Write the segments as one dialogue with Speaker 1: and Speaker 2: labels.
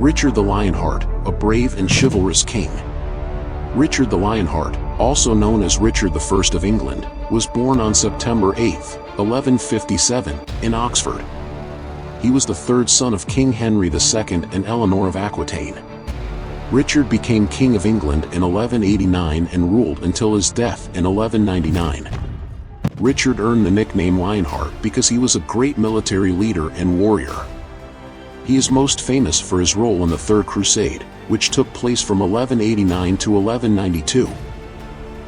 Speaker 1: Richard the Lionheart, a brave and chivalrous king. Richard the Lionheart, also known as Richard I of England, was born on September 8, 1157, in Oxford. He was the third son of King Henry II and Eleanor of Aquitaine. Richard became King of England in 1189 and ruled until his death in 1199. Richard earned the nickname Lionheart because he was a great military leader and warrior. He is most famous for his role in the Third Crusade, which took place from 1189 to 1192.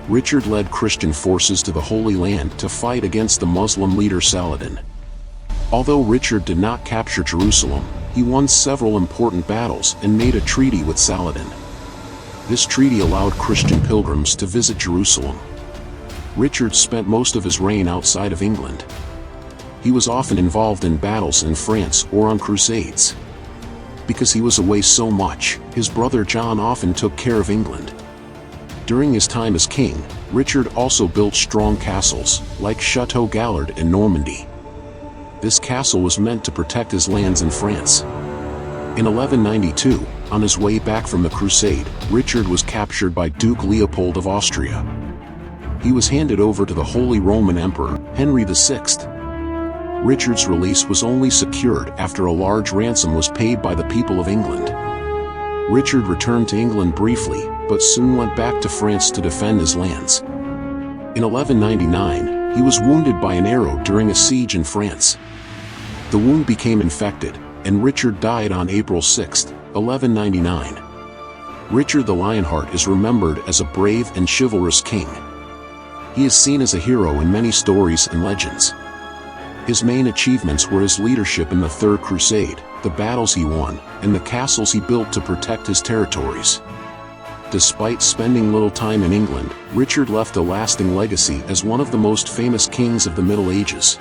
Speaker 1: Richard led Christian forces to the Holy Land to fight against the Muslim leader Saladin. Although Richard did not capture Jerusalem, he won several important battles and made a treaty with Saladin. This treaty allowed Christian pilgrims to visit Jerusalem. Richard spent most of his reign outside of England. He was often involved in battles in France or on crusades. Because he was away so much, his brother John often took care of England. During his time as king, Richard also built strong castles, like Château Gaillard in Normandy. This castle was meant to protect his lands in France. In 1192, on his way back from the crusade, Richard was captured by Duke Leopold of Austria. He was handed over to the Holy Roman Emperor, Henry VI. Richard's release was only secured after a large ransom was paid by the people of England. Richard returned to England briefly, but soon went back to France to defend his lands. In 1199, he was wounded by an arrow during a siege in France. The wound became infected, and Richard died on April 6, 1199. Richard the Lionheart is remembered as a brave and chivalrous king. He is seen as a hero in many stories and legends. His main achievements were his leadership in the Third Crusade, the battles he won, and the castles he built to protect his territories. Despite spending little time in England, Richard left a lasting legacy as one of the most famous kings of the Middle Ages.